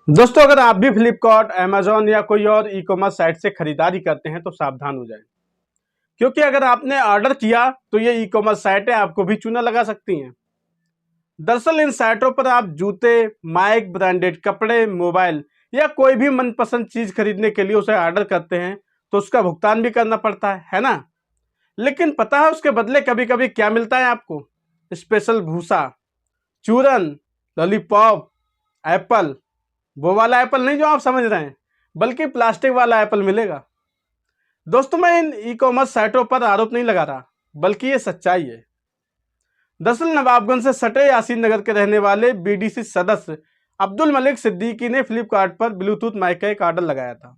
दोस्तों, अगर आप भी फ्लिपकार्ट, अमेजोन या कोई और ई कॉमर्स साइट से खरीदारी करते हैं तो सावधान हो जाएं, क्योंकि अगर आपने ऑर्डर किया तो ये ई कॉमर्स साइटें आपको भी चूना लगा सकती हैं। दरअसल इन साइटों पर आप जूते, माइक, ब्रांडेड कपड़े, मोबाइल या कोई भी मनपसंद चीज खरीदने के लिए उसे ऑर्डर करते हैं तो उसका भुगतान भी करना पड़ता है ना। लेकिन पता है उसके बदले कभी कभी क्या मिलता है आपको? स्पेशल भूसा, चूरन, लॉलीपॉप, एप्पल। वो वाला एप्पल नहीं जो आप समझ रहे हैं, बल्कि प्लास्टिक वाला एप्पल मिलेगा। दोस्तों, मैं इन ई कॉमर्स साइटों पर आरोप नहीं लगा रहा, बल्कि ये सच्चाई है। दरअसल नवाबगंज से सटे यासीन नगर के रहने वाले बीडीसी सदस्य अब्दुल मलिक सिद्दीकी ने फ्लिपकार्ट पर ब्लूटूथ माइक का एक ऑर्डर लगाया था।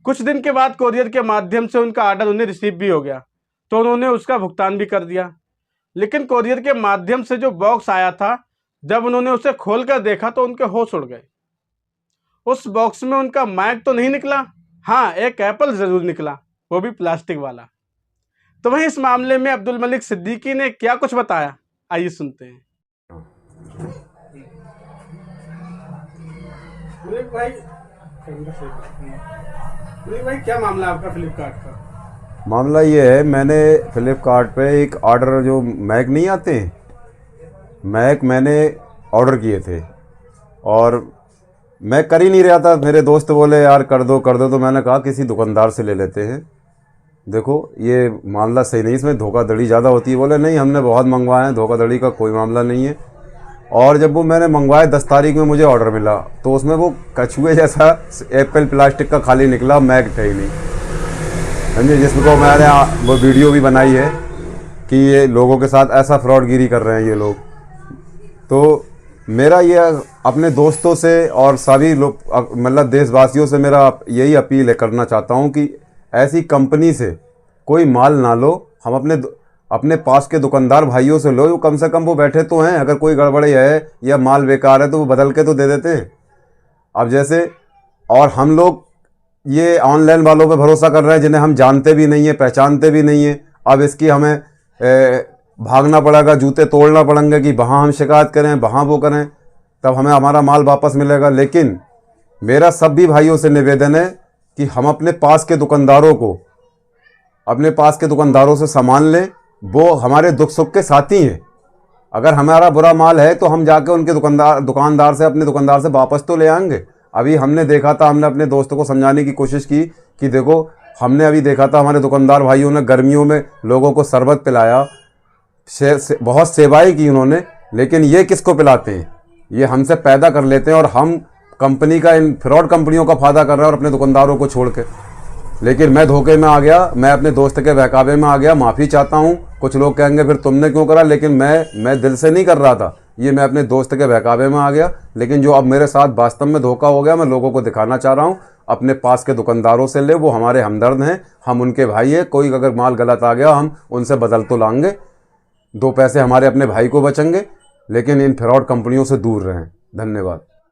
कुछ दिन के बाद कोरियर के माध्यम से उनका ऑर्डर उन्हें रिसीव भी हो गया, तो उन्होंने उसका भुगतान भी कर दिया। लेकिन कोरियर के माध्यम से जो बॉक्स आया था, जब उन्होंने उसे खोलकर देखा तो उनके होश उड़ गए। उस बॉक्स में उनका माइक तो नहीं निकला, हाँ एक एप्पल जरूर निकला, वो भी प्लास्टिक वाला। तो वहीं इस मामले में अब्दुल मलिक सिद्दीकी ने क्या कुछ बताया, आइए सुनते हैं। भाई क्या मामला आपका फ्लिपकार्ट का? मामला ये है, मैंने फ्लिपकार्ट पे एक ऑर्डर, जो मैक नहीं आते हैं, मैक मैंने ऑर्डर किए थे और मैं कर ही नहीं रहा था। मेरे दोस्त बोले यार कर दो, तो मैंने कहा किसी दुकानदार से ले लेते हैं। देखो ये मामला सही नहीं, इसमें धोखाधड़ी ज़्यादा होती है। बोले नहीं हमने बहुत मंगवाए हैं, धोखाधड़ी का कोई मामला नहीं है। और जब वो मैंने मंगवाए 10 तारीख में मुझे ऑर्डर मिला तो उसमें वो कछुए जैसा एप्पल प्लास्टिक का खाली निकला, मैक थे ही नहीं, समझे। जिसको मैंने वो वीडियो भी बनाई है कि ये लोगों के साथ ऐसा फ्रॉडगिरी कर रहे हैं ये लोग। तो मेरा ये अपने दोस्तों से और सभी लोग, मतलब देशवासियों से मेरा यही अपील है, करना चाहता हूँ कि ऐसी कंपनी से कोई माल ना लो। हम अपने पास के दुकानदार भाइयों से लो, कम से कम वो बैठे तो हैं, अगर कोई गड़बड़ी है या माल बेकार है तो वो बदल के तो दे देते हैं। अब जैसे, और हम लोग ये ऑनलाइन वालों पे भरोसा कर रहे हैं जिन्हें हम जानते भी नहीं है, पहचानते भी नहीं है। अब इसकी हमें भागना पड़ेगा, जूते तोड़ना पड़ेंगे कि वहाँ हम शिकायत करें, वहाँ वो करें, तब हमें हमारा माल वापस मिलेगा। लेकिन मेरा सभी भाइयों से निवेदन है कि हम अपने पास के दुकानदारों से सामान लें। वो हमारे दुख सुख के साथी हैं। अगर हमारा बुरा माल है तो हम जाके उनके दुकानदार से वापस तो ले आएंगे। अभी हमने देखा था, हमने अपने दोस्तों को समझाने की कोशिश की कि देखो, हमने अभी देखा था हमारे दुकानदार भाइयों ने गर्मियों में लोगों को शरबत पिलाया, बहुत सेवाएं की उन्होंने। लेकिन ये किसको पिलाते हैं? ये हमसे पैदा कर लेते हैं और हम कंपनी का, इन फ्रॉड कंपनियों का फायदा कर रहे हैं और अपने दुकानदारों को छोड़ के। लेकिन मैं धोखे में आ गया, मैं अपने दोस्त के बहकावे में आ गया। माफ़ी चाहता हूँ। कुछ लोग कहेंगे फिर तुमने क्यों करा, लेकिन मैं दिल से नहीं कर रहा था, ये मैं अपने दोस्त के बहकावे में आ गया। लेकिन जो अब मेरे साथ वास्तव में धोखा हो गया, मैं लोगों को दिखाना चाह रहा हूँ। अपने पास के दुकानदारों से ले, वो हमारे हमदर्द हैं, हम उनके भाई हैं। कोई अगर माल गलत आ गया हम उनसे बदल तो लाएंगे, 2 पैसे हमारे अपने भाई को बचेंगे। लेकिन इन फ्रॉड कंपनियों से दूर रहें। धन्यवाद।